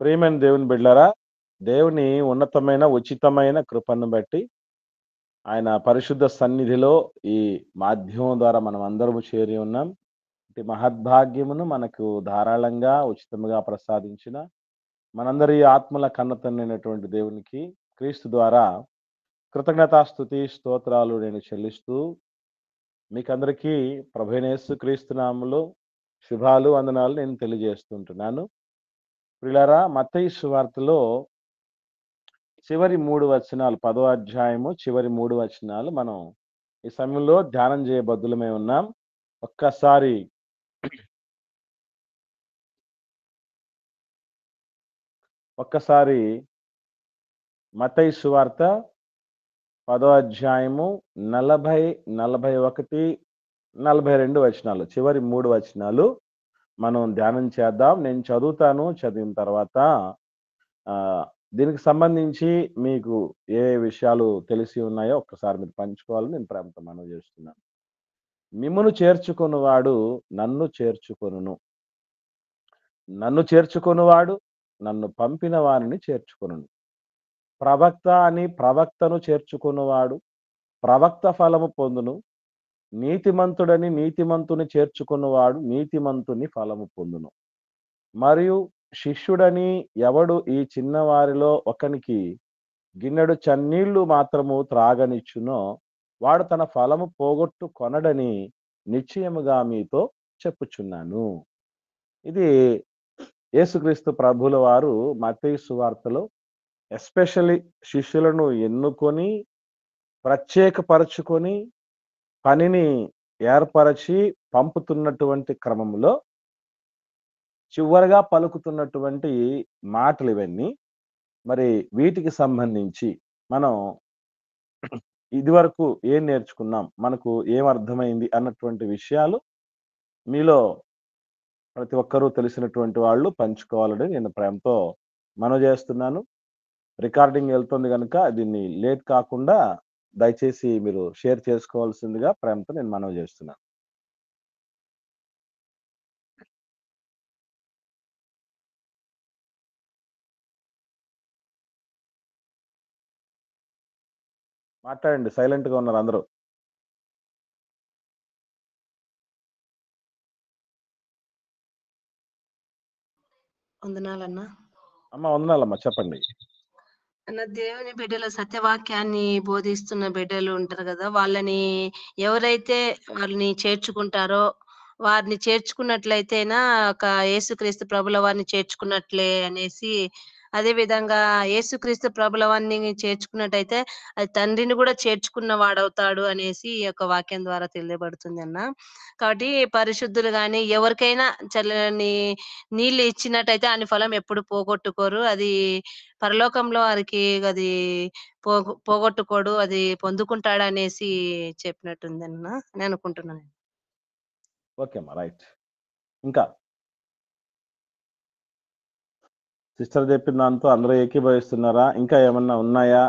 ప్రియమైన దేవుని బిడ్డలారా, దేవుని ఉన్నతమైన, ఉచితమైన కృపను బట్టి, ఆయన పరిశుద్ధ సన్నిధిలో ఈ మాధ్యమం ద్వారా మనం అందరము చేరి ఉన్నాం. ఇట్టి మహద్భాగ్యమును మనకు ధారాళంగా, ఉచితముగా ప్రసాదించిన మనందరి ఆత్మల కన్నతండ్రైనటువంటి దేవునికి క్రీస్తు ద్వారా కృతజ్ఞతాస్తుతి, స్తోత్రాలు నేను చెల్లిస్తూ మీకందరికీ ప్రభువైన యేసుక్రీస్తు నామములో శుభాలు, వందనాలు నేను తెలియజేస్తుంటున్నాను. ప్రియులారా, మత్తయి సువార్తలో చివరి 3 వచనాలు 10వ అధ్యాయము చివరి 3 వచనాలు మనం ఈ సమయంలో ధ్యానం చేయబద్దులమై ఉన్నాం. ఒక్కసారి మత్తయి సువార్త 10వ అధ్యాయము 40, 41, 42 వచనాలు, చివరి 3 వచనాలు మనం ధ్యానం చేద్దాం. నేను చదువుతాను. చదివిన తర్వాత దీనికి సంబంధించి మీకు ఏ విషయాలు తెలిసి ఉన్నాయో ఒక్కసారి మీరు పంచుకోవాలని నేను ప్రేమతో మనవి చేస్తున్నాను. మిమ్మును చేర్చుకొనువాడు నన్ను చేర్చుకొనును, నన్ను చేర్చుకొనువాడు నన్ను పంపిన వారిని చేర్చుకొనును. ప్రవక్త అని ప్రవక్తను చేర్చుకొనువాడు ప్రవక్త ఫలము పొందును. నీతిమంతుడని నీతిమంతుని చేర్చుకొనువాడు నీతిమంతుని ఫలము పొందును. మరియు శిష్యుడని ఎవడు ఈ చిన్నవారిలో ఒకనికి గిన్నెడు చన్నీళ్లు మాత్రము త్రాగనిచ్చునో వాడు తన ఫలము పోగొట్టు కొనడని నిశ్చయముగా మీతో చెప్పుచున్నాను. ఇది యేసుక్రీస్తు ప్రభుల వారు మత్తయి సువార్తలో ఎస్పెషల్లీ శిష్యులను ఎన్నుకొని ప్రత్యేకపరచుకొని పనిని ఏర్పరచి పంపుతున్నటువంటి క్రమంలో చివరగా పలుకుతున్నటువంటి మాటలు ఇవన్నీ. మరి వీటికి సంబంధించి మనం ఇదివరకు ఏం నేర్చుకున్నాం, మనకు ఏం అర్థమైంది అన్నటువంటి విషయాలు మీలో ప్రతి ఒక్కరూ తెలిసినటువంటి వాళ్ళు పంచుకోవాలని నేను ప్రేమతో మనవి చేస్తున్నాను. రికార్డింగ్ వెళ్తుంది కనుక దీన్ని లేట్ కాకుండా దయచేసి మీరు షేర్ చేసుకోవాల్సిందిగా ప్రేమతో నేను మనవి చేస్తున్నాను. మాట్లాడండి, సైలెంట్ గా ఉన్నారు అందరూ. వందనాలన్నా. అమ్మ వందనాలమ్మా, చెప్పండి. అన్న, దేవుని బిడ్డలు సత్యవాక్యాన్ని బోధిస్తున్న బిడ్డలు ఉంటారు కదా, వాళ్ళని ఎవరైతే వాళ్ళని చేర్చుకుంటారో వారిని చేర్చుకున్నట్లయితేనా ఒక యేసుక్రీస్తు ప్రభుల వారిని చేర్చుకున్నట్లే అనేసి, అదే విధంగా యేసుక్రీస్తు ప్రభుల వారిని చేర్చుకున్నట్టయితే అది తండ్రిని కూడా చేర్చుకున్న వాడవుతాడు అనేసి ఈ యొక్క వాక్యం ద్వారా తెలియబడుతుంది అన్న. కాబట్టి పరిశుద్ధులు గాని ఎవరికైనా చల్లని నీళ్ళు ఇచ్చినట్టయితే అని ఫలం ఎప్పుడు పోగొట్టుకోరు. అది పరలోకంలో వారికి అది పోగొట్టుకోడు, అది పొందుకుంటాడనేసి చెప్పినట్టుందన్న నేను అనుకుంటున్నాను. ఓకే అమ్మా, రైట్. ఇంకా సిస్టర్ చెప్పిన దాంతో అందరూ ఏకీభవిస్తున్నారా? ఇంకా ఏమన్నా ఉన్నాయా?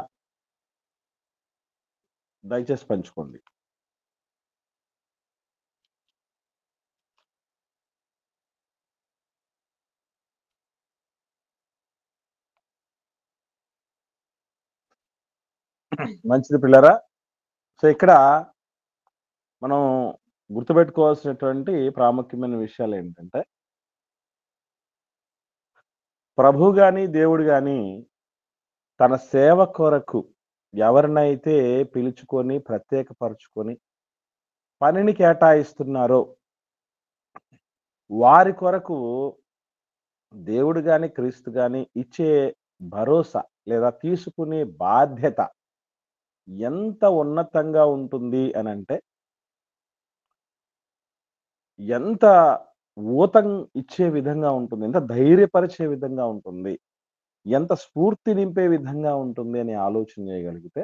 దయచేసి పంచుకోండి. మంచిది పిల్లరా. సో ఇక్కడ మనం గుర్తుపెట్టుకోవాల్సినటువంటి ప్రాముఖ్యమైన విషయాలు ఏంటంటే, ప్రభు గాని దేవుడు గాని తన సేవ కొరకు ఎవరినైతే పిలుచుకొని ప్రత్యేకపరుచుకొని పనిని కేటాయిస్తున్నారో వారి కొరకు దేవుడు గాని క్రీస్తు గాని ఇచ్చే భరోసా లేదా తీసుకునే బాధ్యత ఎంత ఉన్నతంగా ఉంటుంది అని అంటే, ఎంత ఊతం ఇచ్చే విధంగా ఉంటుంది, ఎంత ధైర్యపరిచే విధంగా ఉంటుంది, ఎంత స్ఫూర్తి నింపే విధంగా ఉంటుంది అని ఆలోచన చేయగలిగితే,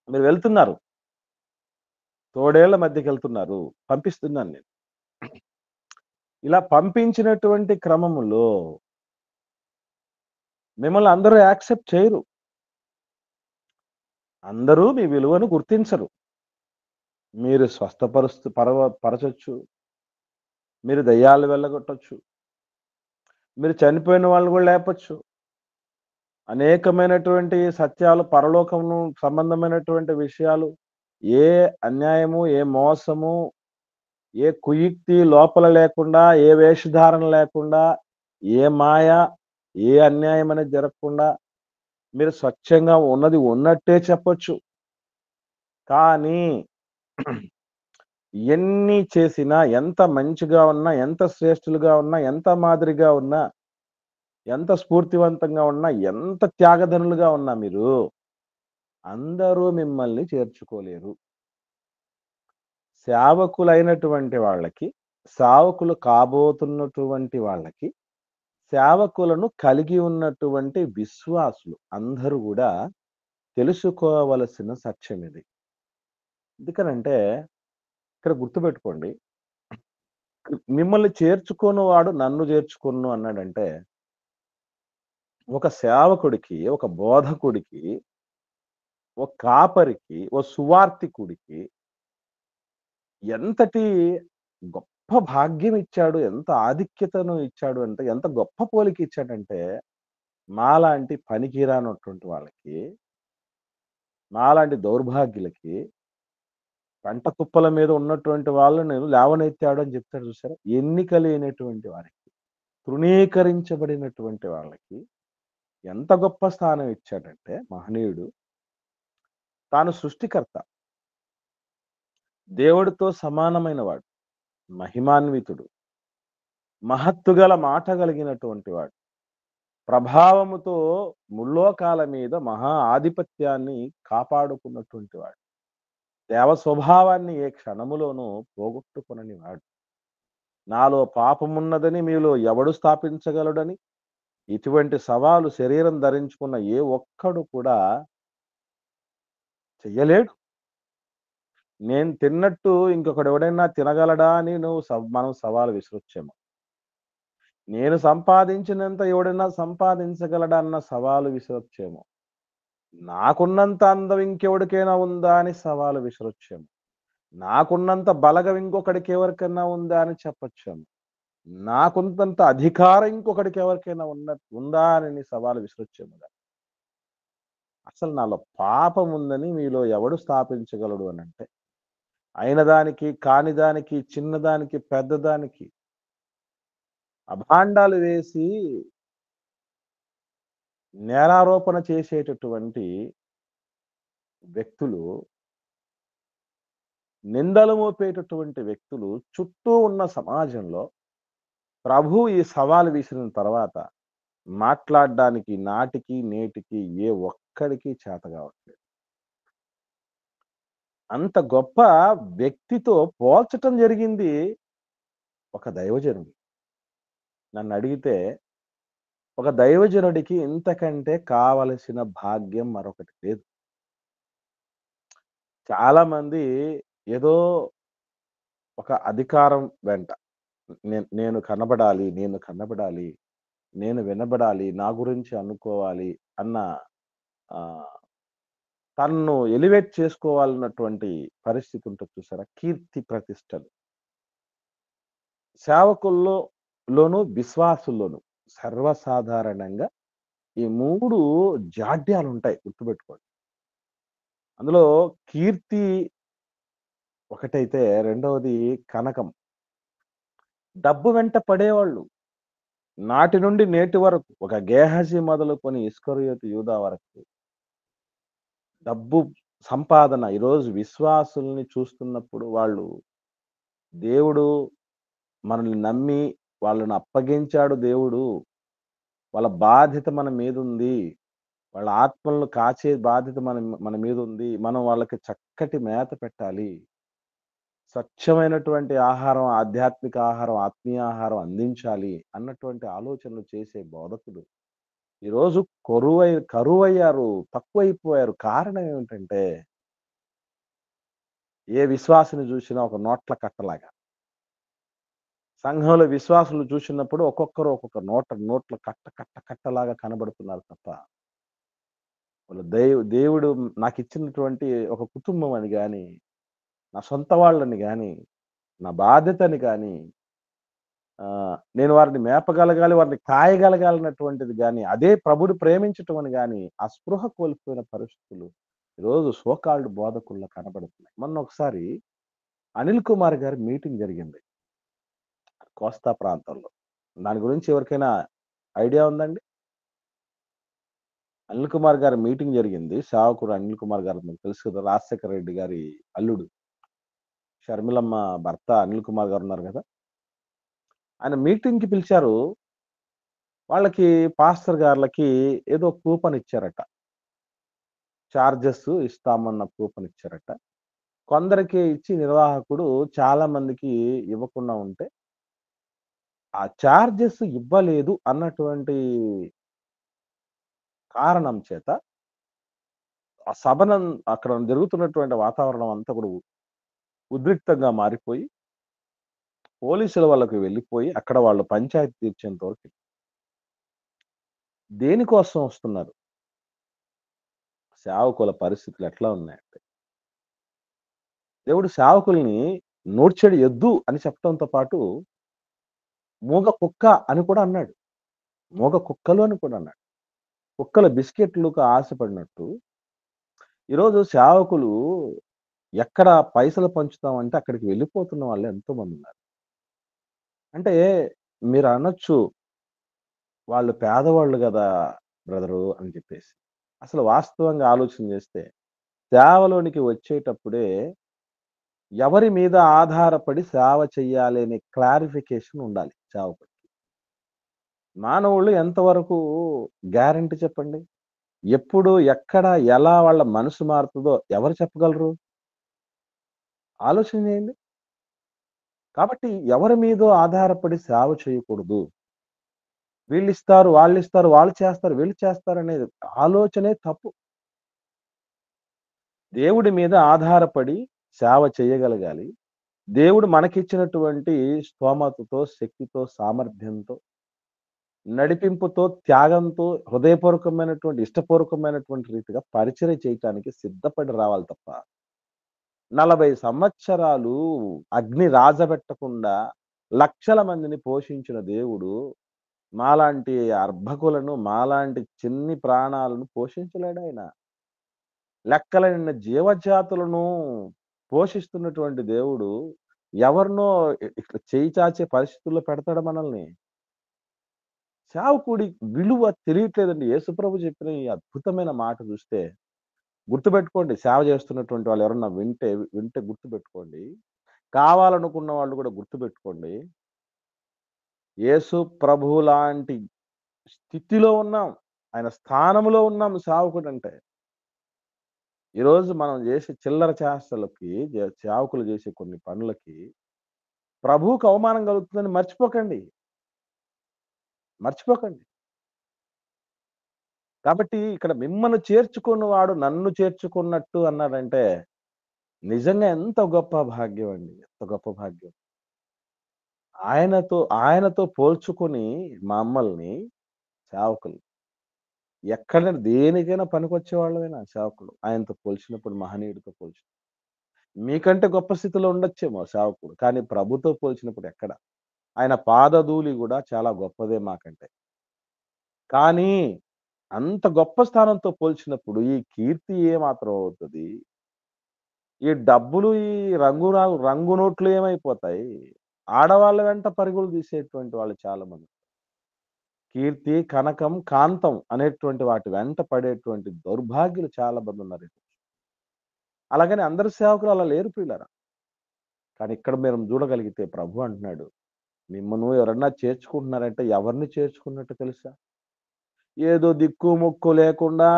మీరు వెళ్తున్నారు, తోడేళ్ల మధ్యకి వెళ్తున్నారు, పంపిస్తున్నాను నేను. ఇలా పంపించినటువంటి క్రమములో మిమ్మల్ని అందరూ యాక్సెప్ట్ చేయరు, అందరూ మీ విలువను గుర్తించరు. మీరు పరచొచ్చు, మీరు దయ్యాలు వెళ్ళగొట్టొచ్చు, మీరు చనిపోయిన వాళ్ళని కూడా లేపొచ్చు. అనేకమైనటువంటి సత్యాలు, పరలోకమును సంబంధమైనటువంటి విషయాలు, ఏ అన్యాయము, ఏ మోసము, ఏ కుయుక్తి లోపల లేకుండా, ఏ వేషధారణ లేకుండా, ఏ మాయ, ఏ అన్యాయం అనేది జరగకుండా మీరు స్వచ్ఛంగా ఉన్నది ఉన్నట్టే చెప్పొచ్చు. కానీ ఎన్ని చేసినా, ఎంత మంచిగా ఉన్నా, ఎంత శ్రేష్ఠులుగా ఉన్నా, ఎంత మాదిరిగా ఉన్నా, ఎంత స్ఫూర్తివంతంగా ఉన్నా, ఎంత త్యాగధనులుగా ఉన్నా మీరు, అందరూ మిమ్మల్ని చేర్చుకోలేరు. సేవకులైనటువంటి వాళ్ళకి, సేవకులు కాబోతున్నటువంటి వాళ్ళకి, సేవకులను కలిగి ఉన్నటువంటి విశ్వాసులు అందరూ గూడా తెలుసుకోవలసిన సత్యం ఇది. ఎందుకనంటే ఇక్కడ గుర్తుపెట్టుకోండి. మిమ్మల్ని చేర్చుకొనువాడు నన్ను చేర్చుకొనును అన్నాడంటే, ఒక సేవకుడికి, ఒక బోధకుడికి, ఒక కాపరికి, ఓ సువార్తికుడికి ఎంతటి గొప్ప భాగ్యం ఇచ్చాడు, ఎంత ఆధిక్యతను ఇచ్చాడు అంటే, ఎంత గొప్ప పోలిక ఇచ్చాడంటే, మాలాంటి పనికిరానటువంటి వాళ్ళకి, మాలాంటి దౌర్భాగ్యులకి, పంట కుప్పల మీద ఉన్నటువంటి వాళ్ళని లేవనెత్తాడు అని చెప్తాడు చూసారా? ఎన్నిక లేనటువంటి వారికి, తృణీకరించబడినటువంటి వాళ్ళకి ఎంత గొప్ప స్థానం ఇచ్చాడంటే మహనీయుడు, తాను సృష్టికర్త, దేవుడితో సమానమైన వాడు, మహిమాన్వితుడు, మహత్తుగల మాట కలిగినటువంటి వాడు, ప్రభావముతో ముల్లోకాల మీద మహా ఆధిపత్యాన్ని కాపాడుకున్నటువంటి వాడు, దేవ స్వభావాన్ని ఏ క్షణములోనూ పోగొట్టుకొనని వాడు, నాలో పాపమున్నదని మీలో ఎవడు స్థాపించగలడని ఇటువంటి సవాలు శరీరం ధరించుకున్న ఏ ఒక్కడు కూడా చెయ్యలేడు. నేను తిన్నట్టు ఇంకొకడు ఎవడైనా తినగలడా అని మనం సవాలు విసరొచ్చేమో. నేను సంపాదించినంత ఎవడైనా సంపాదించగలడా అన్న సవాలు విసరొచ్చేమో. నాకున్నంత అందం ఇంకెవడికైనా ఉందా అని సవాలు విసరొచ్చేమో. నాకున్నంత బలగం ఇంకొకడికి ఎవరికైనా ఉందా అని చెప్పొచ్చేమో. నాకున్నంత అధికారం ఇంకొకడికి ఎవరికైనా ఉందా అని సవాలు విసరొచ్చేమో. అసలు నాలో పాపం ఉందని మీలో ఎవడు స్థాపించగలడు అనంటే, అయిన దానికి, కాని దానికి, చిన్నదానికి, పెద్దదానికి అభాండాలు వేసి నేరారోపణ చేసేటటువంటి వ్యక్తులు, నిందలు మోపేటటువంటి వ్యక్తులు చుట్టూ ఉన్న సమాజంలో ప్రభువు ఈ సవాలు విసిరిన తర్వాత మాట్లాడడానికి నాటికి, నేటికి ఏ ఒక్కడికి చేత కావట్లేదు. అంత గొప్ప వ్యక్తితో పోల్చటం జరిగింది ఒక దైవజనుడు. నన్నడిగితే ఒక దైవజనుడికి ఇంతకంటే కావలసిన భాగ్యం మరొకటి లేదు. చాలామంది ఏదో ఒక అధికారం వెంట నేను కనబడాలి, నేను కనబడాలి, నేను వినబడాలి, నా గురించి అనుకోవాలి అన్న ఆహ్, తనను ఎలివేట్ చేసుకోవాలన్నటువంటి పరిస్థితి ఉంటది చూసారా? కీర్తి ప్రతిష్టలు. సేవకుల్లోను, విశ్వాసుల్లోను సర్వసాధారణంగా ఈ 3 జాడ్యాలుంటాయి గుర్తుపెట్టుకోండి. అందులో కీర్తి ఒకటైతే రెండవది కనకం. డబ్బు వెంట పడేవాళ్ళు. నాటి నుండి నేటి వరకు ఒక గేహజీ మొదలుకొని ఇస్కరియోతు యూదా వరకు డబ్బు సంపాదన ఈరోజు విశ్వాసుల్ని చూస్తున్నప్పుడు వాళ్ళు దేవుడు మనల్ని నమ్మి వాళ్ళని అప్పగించాడు దేవుడు. వాళ్ళ బాధ్యత మన మీదుంది. వాళ్ళ ఆత్మలను కాచే బాధ్యత మన మీదుంది. మనం వాళ్ళకి చక్కటి మేత పెట్టాలి. స్వచ్ఛమైనటువంటి ఆహారం, ఆధ్యాత్మిక ఆహారం, ఆత్మీయ ఆహారం అందించాలి అన్నటువంటి ఆలోచనలు చేసే బోధకులు ఈరోజు కరువయ్యారు, తక్కువైపోయారు. కారణం ఏమిటంటే, ఏ విశ్వాసిని చూసినా ఒక నోట్ల కట్టలాగా. సంఘంలో విశ్వాసులు చూసినప్పుడు ఒక్కొక్కరు ఒక్కొక్క నోట్ల కట్టలాగా కనబడుతున్నారు తప్ప, వాళ్ళు దేవుడు నాకిచ్చినటువంటి ఒక కుటుంబం అని గాని, నా సొంత వాళ్ళని గాని, నా బాధ్యతని గాని నేను వారిని మేపగలగాలి, వారిని కాయగలగాలన్నటువంటిది గాని, అదే ప్రభుని ప్రేమించటం అని గాని, ఆ స్పృహ కోల్పోయిన పరిస్థితులు ఈరోజు సో కాల్డ్ బోధకుల్లో కనబడుతున్నాయి. మొన్న ఒకసారి అనిల్ కుమార్ గారి మీటింగ్ జరిగింది కోస్తా ప్రాంతంలో. దాని గురించి ఎవరికైనా ఐడియా ఉందండి? అనిల్ కుమార్ గారి మీటింగ్ జరిగింది. సేవకుడు అనిల్ కుమార్ గారు మీకు తెలుసు కదా! రాజశేఖర రెడ్డి గారి అల్లుడు. షర్మిలమ్మ భర్త అనిల్ కుమార్ గారు ఉన్నారు గదా! ఆయన మీటింగ్‌కి పిలిచారు. వాళ్ళకి పాస్టర్ గార్లకి ఏదో కూపన్ ఇచ్చారట. చార్జెస్ ఇస్తామన్న కూపన్ ఇచ్చారట. కొందరికి ఇచ్చి నిర్వాహకుడు చాలా మందికి ఇవ్వకుండా ఉంటే, ఆ చార్జెస్ ఇవ్వలేదు అన్నటువంటి కారణం చేత ఆ అక్కడ జరుగుతున్నటువంటి వాతావరణం అంతా కూడా ఉద్రిక్తంగా మారిపోయి, పోలీసుల వాళ్ళకి వెళ్ళిపోయి, అక్కడ వాళ్ళు పంచాయతీ తీర్చేంత వరకు దేనికోసం వస్తున్నారు? సేవకుల పరిస్థితులు ఎట్లా ఉన్నాయంటే, దేవుడు సేవకుల్ని నోడ్చెడు ఎద్దు అని చెప్పడంతో పాటు, మూగ కుక్క అని కూడా అన్నాడు. మూగ కుక్కలు అని కూడా అన్నాడు. కుక్కల బిస్కెట్‌లకు ఆశపడినట్టు, ఈరోజు సేవకులు ఎక్కడ పైసలు పంచుతామంటే అక్కడికి వెళ్ళిపోతున్న వాళ్ళు ఎంతోమందున్నారు. అంటే మీరనొచ్చు, వాళ్ళు పేదవాళ్ళు గదా! బ్రదరు అని చెప్పేసి. అసలు వాస్తవంగా ఆలోచన చేస్తే, సేవలోనికి వచ్చేటప్పుడే ఎవరి మీద ఆధారపడి సేవ చెయ్యాలి అనే క్లారిఫికేషన్ ఉండాలి సేవకుడికి. మానవుళ్ళు ఎంతవరకు గ్యారంటీ చెప్పండి? ఎప్పుడు, ఎక్కడ, ఎలా వాళ్ళ మనసు మారుతదో ఎవరు చెప్పగలరు? ఆలోచన చేయండి. కాబట్టి ఎవరి మీదో ఆధారపడి సేవ చేయకూడదు. వీళ్ళిస్తారు, వాళ్ళిస్తారు, వాళ్ళు చేస్తారు, వీళ్ళు చేస్తారనేది ఆలోచనే తప్పు. దేవుడి మీద ఆధారపడి సేవ చేయగలగాలి. దేవుడు మనకిచ్చినటువంటి స్తోమతతో, శక్తితో, సామర్థ్యంతో, నడిపింపుతో, త్యాగంతో, హృదయపూర్వకమైనటువంటి, ఇష్టపూర్వకమైనటువంటి రీతిగా పరిచర్య చేయటానికి సిద్ధపడి రావాలి తప్ప 40 సంవత్సరాలు అగ్ని రాజబెట్టకుండా లక్షల మందిని పోషించిన దేవుడు, మాలాంటి అర్భకులను, మాలాంటి చిన్ని ప్రాణాలను పోషించలేడాయన. లెక్కలేనన్ని జీవజాతులను పోషిస్తున్నటువంటి దేవుడు, ఎవరినో ఇట్లా చేయి చాచే పరిస్థితుల్లో పెడతాడా మనల్ని? సేవకుడి విలువ తెలియట్లేదండి. యేసుప్రభు చెప్పిన ఈ అద్భుతమైన మాట చూస్తే గుర్తుపెట్టుకోండి. సేవ చేస్తున్నటువంటి వాళ్ళు ఎవరన్నా వింటే గుర్తుపెట్టుకోండి. కావాలనుకున్న వాళ్ళు కూడా గుర్తుపెట్టుకోండి. యేసు ప్రభువు లాంటి స్థితిలో ఉన్నాం. ఆయన స్థానంలో ఉన్నాం సేవకుడంటే. ఈరోజు మనం చేసే చిల్లర చేష్టలకి, సేవకులు చేసే కొన్ని పనులకి ప్రభువుకి అవమానం కలుగుతుందని మర్చిపోకండి. మర్చిపోకండి. కాబట్టి ఇక్కడ మిమ్మల్ని చేర్చుకున్నవాడు నన్ను చేర్చుకున్నట్టు అన్నాడంటే, నిజంగా ఎంత గొప్ప భాగ్యం అండి. ఎంత గొప్ప భాగ్యం. ఆయనతో పోల్చుకొని మమ్మల్ని సేవకులు ఎక్కడైనా దేనికైనా పనికొచ్చేవాళ్ళమేనా సేవకులు. ఆయనతో పోల్చినప్పుడు మహనీయుడితో మీకంటే గొప్ప స్థితిలో ఉండొచ్చేమో సేవకుడు. కానీ ప్రభుతో పోల్చినప్పుడు ఎక్కడ? ఆయన పాదధూళి గూడా చాలా గొప్పదే మాకంటే. కానీ అంత గొప్ప స్థానంతో పోల్చినప్పుడు ఈ కీర్తి ఏమాత్రం అవుతది? ఈ డబ్బులు, ఈ రంగు నోట్లు ఏమైపోతాయి? ఆడవాళ్ళ వెంట పరుగులు తీసేటువంటి వాళ్ళు చాలా మంది. కీర్తి, కనకం, కాంతం అనేటువంటి వాటి వెంట పడేటువంటి దౌర్భాగ్యులు చాలా మందున్నారు. అలాగని అందరు సేవకులు అలా లేరు ప్రియులారా. కానీ ఇక్కడ మీరు చూడగలిగితే ప్రభు అంటున్నాడు, మిమ్మును ఎవరన్నా చేర్చుకుంటున్నారంటే ఎవరిని చేర్చుకున్నట్టు తెలుసా? ఏదో దిక్కు మొక్కు లేకుండా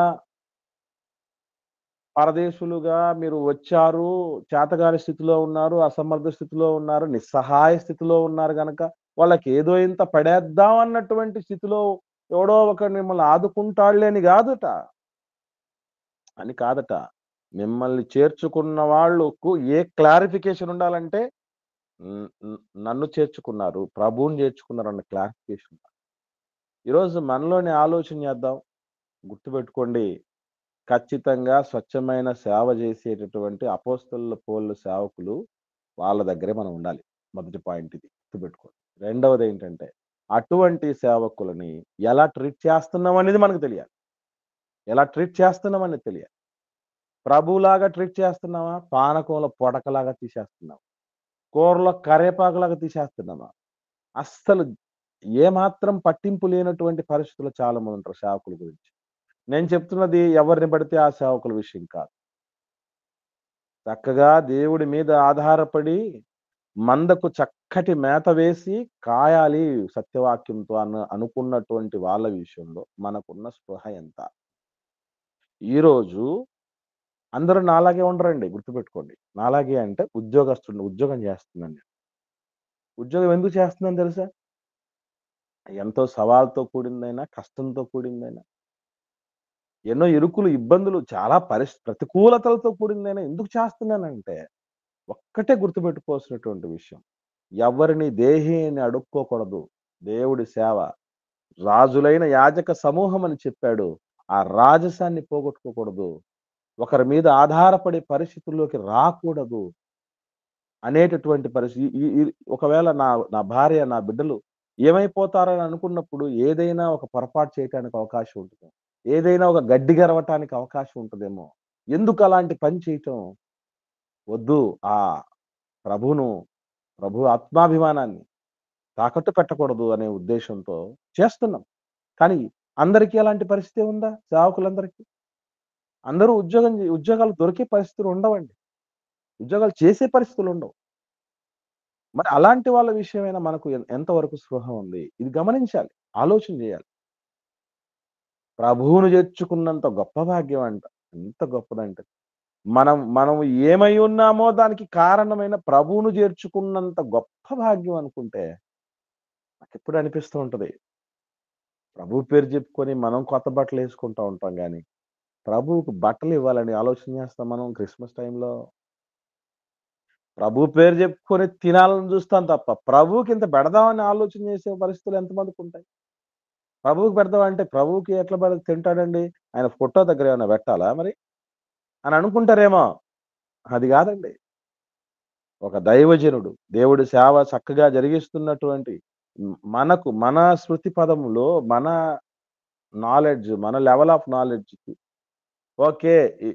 పరదేశులుగా మీరు వచ్చారు, చేతగాని స్థితిలో ఉన్నారు, అసమర్థ స్థితిలో ఉన్నారు, నిస్సహాయ స్థితిలో ఉన్నారు గనక, వాళ్ళకి ఏదో ఇంత పడేద్దాం అన్నటువంటి స్థితిలో ఎవడో ఒకడు మిమ్మల్ని ఆదుకుంటాడులే అని గాదుట. అని కాదట. మిమ్మల్ని చేర్చుకున్న వాళ్ళకు ఏ క్లారిఫికేషన్ ఉండాలంటే, హ్మ్, హ్మ్, నన్ను చేర్చుకున్నారు, ప్రభువుని చేర్చుకున్నారన్న క్లారిఫికేషన్. ఈరోజు మనలోని ఆలోచన చేద్దాం. గుర్తుపెట్టుకోండి. ఖచ్చితంగా స్వచ్ఛమైన సేవ చేసేటటువంటి అపోస్తలుల పోలు సేవకులు వాళ్ళ దగ్గరే మనం ఉండాలి. మొదటి పాయింట్ ఇది. గుర్తుపెట్టుకోండి. రెండవదేంటంటే, అటువంటి సేవకులని ఎలా ట్రీట్ చేస్తున్నామనేది మనకు తెలియాలి. ఎలా ట్రీట్ చేస్తున్నామనేది తెలియాలి. ప్రభువులాగా ట్రీట్ చేస్తున్నామా? పానకంలో పొడకలాగా తీసేస్తున్నామా? కూరలో కరేపాకులాగా తీసేస్తున్నామా? అస్సలు ఏమాత్రం పట్టింపు లేనటువంటి పరిస్థితుల్లో చాలా మందుంటారు సేవకుల గురించి. నేను చెప్తున్నది ఎవరిని పడితే ఆ సేవకుల విషయం కాదు. చక్కగా దేవుడి మీద ఆధారపడి మందకు చక్కటి మేత వేసి కాయాలి సత్యవాక్యంతో అనుకున్నటువంటి వాళ్ళ విషయంలో మనకున్న స్పృహ ఎంత? ఈరోజు అందరూ నాలాగే ఉండరండి, గుర్తుపెట్టుకోండి. నాలాగే అంటే ఉద్యోగం చేస్తున్నాను నేను. ఉద్యోగం ఎందుకు చేస్తున్నానో తెలుసా? ఎంతో సవాలుతో కూడిందైనా, కష్టంతో కూడిందైనా, ఎన్నో ఇరుకులు, ఇబ్బందులు, చాలా ప్రతికూలతలతో కూడిందైనా ఎందుకు చేస్తున్నానంటే, ఒక్కటే గుర్తుపెట్టుకోవాల్సినటువంటి విషయం. ఎవరిని దేహీని అడుక్కోకూడదు. దేవుడి సేవ. రాజులైన యాజక సమూహం అని చెప్పాడు. ఆ రాజసాన్ని పోగొట్టుకోకూడదు. ఒకరి మీద ఆధారపడే పరిస్థితుల్లోకి రాకూడదు అనేటటువంటి పరిస్థితి. ఈ ఈ ఒకవేళ నా నా భార్య, నా బిడ్డలు ఏమైపోతారని అనుకున్నప్పుడు ఏదైనా ఒక పొరపాటు చేయటానికి అవకాశం ఉంటుంది. ఏదైనా ఒక గడ్డి గరవటానికి అవకాశం ఉంటదేమో. ఎందుకు అలాంటి పని చేయటం? వద్దు. ఆ ప్రభువును, ప్రభు ఆత్మాభిమానాన్ని తాకట్టు పెట్టకూడదు అనే ఉద్దేశంతో చేస్తున్నాం. కానీ అందరికీ అలాంటి పరిస్థితి ఉందా? సేవకులందరికీ? అందరూ ఉద్యోగాలు దొరికే పరిస్థితులు ఉండవండి. ఉద్యోగాలు చేసే పరిస్థితులు ఉండవు. మరి అలాంటి వాళ్ళ విషయమైనా మనకు ఎంతవరకు స్పృహ ఉంది? ఇది గమనించాలి. ఆలోచన చేయాలి. ప్రభువును చేర్చుకున్నంత గొప్ప భాగ్యం అంట. ఎంత గొప్పదంటే, మనం ఏమై ఉన్నామో దానికి కారణమైన ప్రభువును చేర్చుకున్నంత గొప్ప భాగ్యం అనుకుంటే, నాకెప్పుడు అనిపిస్తూ ఉంటది. ప్రభువు పేరు చెప్పుకొని మనం కొత్త బట్టలేసుకుంటా ఉంటాం గానీ, ప్రభువుకు బట్టలివ్వాలని ఆలోచన చేస్తాం మనం క్రిస్మస్ టైంలో. ప్రభు పేరు చెప్పుకొని తినాలని చూస్తాం తప్ప, ప్రభువుకి ఇంత పెడదామని ఆలోచన చేసే పరిస్థితులు ఎంతమందికుంటాయి? ప్రభువుకి పెడదామంటే ప్రభువుకి ఎట్లా తింటాడండి? ఆయన ఫోటో దగ్గర ఏమన్నా పెట్టాలా మరి? అని అనుకుంటారేమో. అది గాదండి. ఒక దైవజనుడు, దేవుడి సేవ చక్కగా జరిగిస్తున్నటువంటి మన శృతి పదములో, మన మన లెవెల్ ఆఫ్ నాలెడ్జ్‌కి ఓకే. ఈ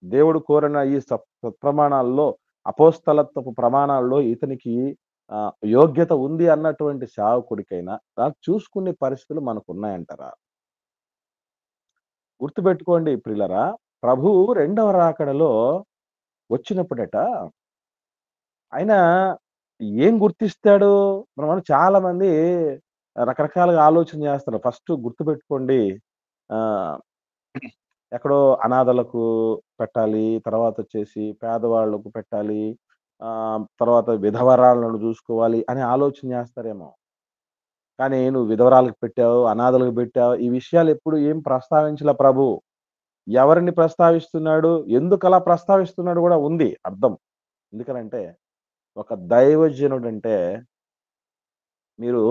దేవుడు కోరిన ఈ సత్ప్రమాణాల్లో, అపోస్తలత్వపు ప్రమాణాల్లో ఇతనికి యోగ్యత ఉంది అన్నటువంటి సేవకుడికైనా చూసుకునే పరిస్థితులు మనకున్నాయంటారా? గుర్తుపెట్టుకోండి ప్రియులారా, ప్రభువు రెండవ రాకడలో వచ్చినప్పుడట, ఆయన ఏం గుర్తిస్తాడు? మనం చాలా మంది రకరకాలుగా ఆలోచన చేస్తారు. ఫస్ట్ గుర్తుపెట్టుకోండి, ఆహ్, ఎక్కడో అనాథలకు పెట్టాలి. తర్వాతొచ్చేసి పేదవాళ్ళకు పెట్టాలి. తర్వాత విధవరాళ్ళను చూసుకోవాలి అని ఆలోచన చేస్తారేమో. కానీ నువ్వు విధవరాలకు పెట్టావు, అనాథలకు పెట్టావు. ఈ విషయాలు ఎప్పుడు ఏం ప్రస్తావించలా ప్రభు. ఎవరిని ప్రస్తావిస్తున్నాడు? ఎందుకలా ప్రస్తావిస్తున్నాడు గూడా ఉంది అర్థం. ఎందుకనంటే, ఒక దైవజనుడంటే మీరు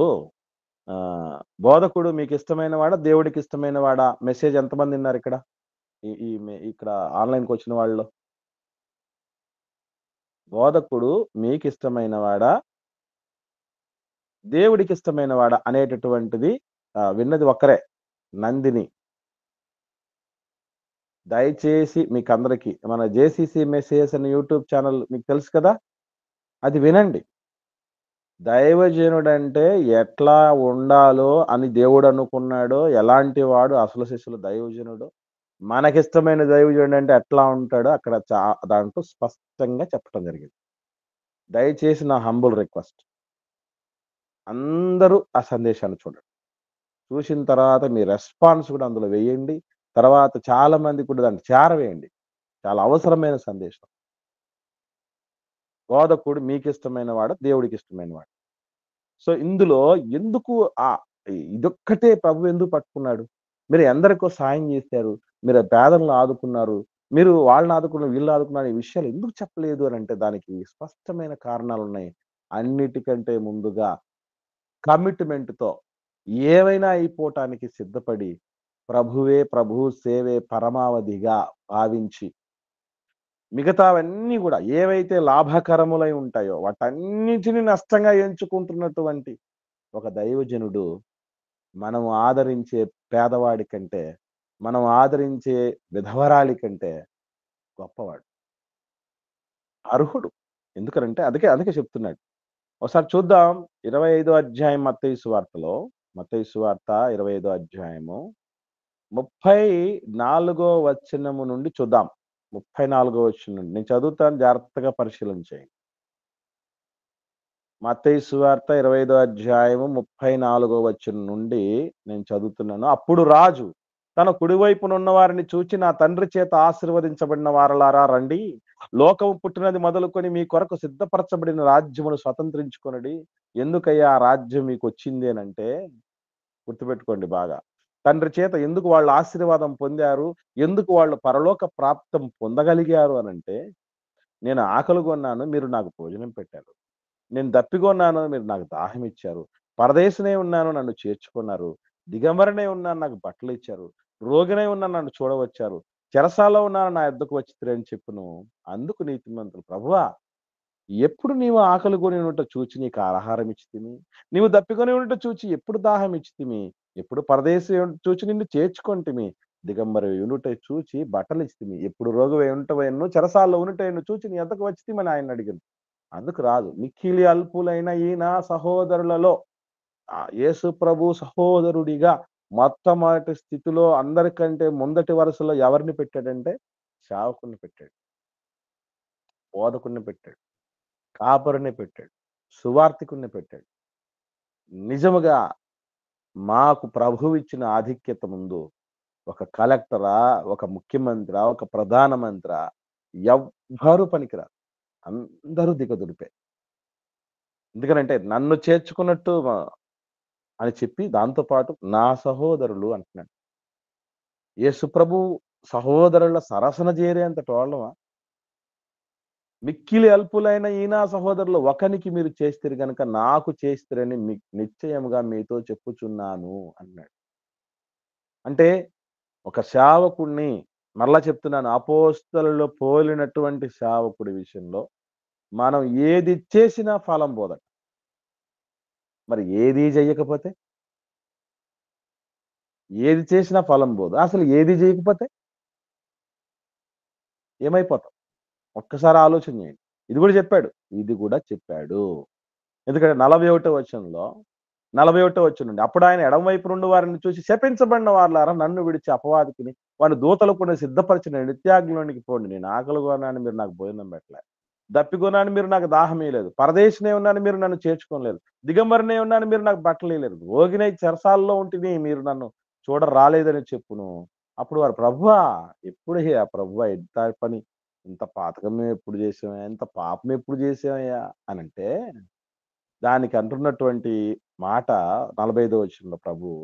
బోధకుడు మీకిష్టమైన వాడా? దేవుడికిష్టమైన వాడా? మెసేజ్ ఎంతమంది విన్నారిక్కడ? ఈ ఈ మె ఇక్కడ ఆన్‌లైన్‌కొచ్చిన వాళ్ళలో. బోధకుడు మీకిష్టమైన వాడా? దేవుడికిష్టమైన వాడా? అనేటటువంటిది విన్నది ఒక్కరే. నందిని. దయచేసి మీకందరికి మన జేసీసీ మెసేజెస్ అనే యూట్యూబ్ ఛానల్ మీకు తెలుసు కదా! అది వినండి. దైవజనుడంటే ఎట్లా ఉండాలో అని దేవుడనుకున్నాడో, ఎలాంటి వాడు అసలు సిసలు దైవజనుడో, మనకిష్టమైన దైవజనుడంటే ఎట్లా ఉంటాడో అక్కడ దాంట్లో స్పష్టంగా చెప్పటం జరిగింది. దయచేసి నా హంబుల్ రిక్వెస్ట్. అందరూ ఆ సందేశాన్ని చూడండి. చూసిన తర్వాత మీ రెస్పాన్స్ కూడా అందులో వేయండి. తర్వాత చాలా మందికి కూడా దాన్ని చేరవేయండి. చాలా అవసరమైన సందేశం. బోధకుడు మీకిష్టమైన వాడా? దేవుడికిష్టమైన వాడా? సో, ఇందులో ఎందుకు ఇదొక్కటే ప్రభు ఎందుకు పట్టుకున్నాడు? మీరు ఎందరికో సాయం జేశారు. మీరు పేదలను ఆదుకున్నారు. మీరు వాళ్ళని ఆదుకున్నారు, వీళ్ళని ఆదుకున్నారు. ఈ విషయాలు ఎందుకు చెప్పలేదు అనంటే దానికి స్పష్టమైన కారణాలున్నాయి. అన్నిటికంటే ముందుగా కమిట్మెంట్‌తో ఏవైనా అయిపోవటానికి సిద్ధపడి ప్రభువు సేవే పరమావధిగా భావించి మిగతావన్నీ గూడా ఏవైతే లాభకరములై ఉంటాయో వాటన్నిటిని నష్టంగా ఎంచుకుంటున్నటువంటి ఒక దైవజనుడు మనం ఆదరించే పేదవాడి కంటే, మనం ఆదరించే విధవరాలి కంటే గొప్పవాడు. అర్హుడు. ఎందుకనంటే అందుకే చెప్తున్నాడు. ఒకసారి చూద్దాం 25 అధ్యాయం మత్తయి సువార్తలో, మత్తయి సువార్త 25 అధ్యాయము 34 వచనము నుండి చూద్దాం. 34 వచనం నుండి. నేను చదువుతాను, జాగ్రత్తగా పరిశీలన చేయండి. మత్తయి సువార్త 25 అధ్యాయము 34 వచనం నుండి నేను చదువుతున్నాను. అప్పుడు రాజు తన కుడివైపునున్న వారిని చూచి, నా తండ్రి చేత ఆశీర్వదించబడిన వారలారా రండి. లోకము పుట్టినది మొదలుకొని మీ కొరకు సిద్ధపరచబడిన రాజ్యమును స్వతంత్రించుకొనుడి. ఎందుకయ్యా ఆ రాజ్యం మీకొచ్చింది అనంటే, గుర్తుపెట్టుకోండి బాగా. తండ్రి చేత ఎందుకు వాళ్ళు ఆశీర్వాదం పొందారు? ఎందుకు వాళ్ళు పరలోక ప్రాప్తం పొందగలిగారు అనంటే, నేను ఆకలిగొన్నాను, మీరు నాకు భోజనం పెట్టారు. నేను దప్పిగొన్నాను, మీరు నాకు దాహమిచ్చారు. పరదేశినై ఉన్నాను, నన్ను చేర్చుకున్నారు. దిగంబరనై ఉన్నాను, నాకు బట్టలిచ్చారు. రోగినై ఉన్నాను, నన్ను చూడవచ్చారు. చెరసాలలో ఉన్నాను, నా యొద్దకు వచ్చితిరి అని చెప్పును. అందుకు నీతిమంతులు, ప్రభువా, ఎప్పుడు నీవు ఆకలిగొని ఉండుట చూచి నీకు ఆహారం ఇచ్చితిమి? నీవు దప్పికొని ఉండుట చూచి ఎప్పుడు దాహం ఇచ్చితిమి? ఎప్పుడు పరదేశి చూచి నిన్ను చేర్చుకొంటిమి? దిగంబరవి ఉండుట చూచి బట్టలిచ్చితిమి? ఎప్పుడు రోగివై ఉంటవైనను చెరసాలలో ఉండుటను చూచి నీ యొద్దకు వచ్చితిమని ఆయనడిగాను. అందుకు రాదు. మిక్కిలి అల్పులైన ఈ నా సహోదరులలో యేసు ప్రభు సహోదరుడిగా మొట్టమొదటి స్థితిలో అందరికంటే ముందటి వరుసలో ఎవరిని పెట్టాడంటే, సేవకుడిని పెట్టాడు. బోధకుడిని పెట్టాడు. కాపరిని పెట్టాడు. సువార్తికుడిని పెట్టాడు. నిజముగా మాకు ప్రభువిచ్చిన ఆధిక్యత ముందు ఒక కలెక్టరా, ఒక ముఖ్యమంత్రా, ఒక ప్రధానమంత్రా ఎవ్వరు పనికిరారు. అందరూ దిగదుడిపే. ఎందుకనంటే నన్ను చేర్చుకున్నట్టు అని చెప్పి దాంతో పాటు నా సహోదరులు అంటున్నాడు. యేసుప్రభు సహోదరుల సరసన చేరేంతటోళ్ళమా? మిక్కిలి అల్పులైన ఈ నా సహోదరులు ఒకనికి మీరు చేస్తిరి గనుక నాకు చేస్తిరని నిశ్చయముగా మీతో చెప్పుచున్నాను అన్నాడు. అంటే ఒక సేవకుడిని, మరలా చెప్తున్నాను, అపోస్తలులు పోలినటువంటి సేవకుడి విషయంలో మనం ఏది చేసినా ఫలం బోదట. మరి ఏది చెయ్యకపోతే? ఏది చేసినా ఫలం బోదు. అసలు ఏది చేయకపోతే ఏమైపోతాం? ఒక్కసారి ఆలోచన చేయండి. ఇది గూడా చెప్పాడు. ఇది గూడా చెప్పాడు. ఎందుకంటే 41 వచనం నుండి అప్పుడాయన ఎడమ వైపు నుండి వారిని చూసి, శపించబడిన వారలారా, నన్ను విడిచి అపవాదికిని వాని దూతలకు కూడా సిద్ధపరిచిన నిత్యాగ్నిలోనికి పోండి. నేను ఆకలిగొన్నాను, మీరు నాకు భోజనం పెట్టలే. దప్పిగొన్నాను, మీరు నాకు దాహమియ్యలేదు. పరదేశినై ఉన్నాను, మీరు నన్ను చేర్చుకోలేదు. దిగంబరినై ఉన్నాను, మీరు నాకు బట్టలియ్యలేదు. రోగినై చెరసాలలో ఉంటిని, మీరు నన్ను చూడ రాలేదని చెప్పును. అప్పుడు వారు, ప్రభువా, ఎప్పుడయ్యా ప్రభువా ఇంత పని, ఇంత పాతకం మేము ఎప్పుడు చేసామయ్యా? ఇంత పాపం ఎప్పుడు చేసామయ్యా? అనంటే, దానికి అంటున్నటువంటి మాట 45 వచనంలో ప్రభువు,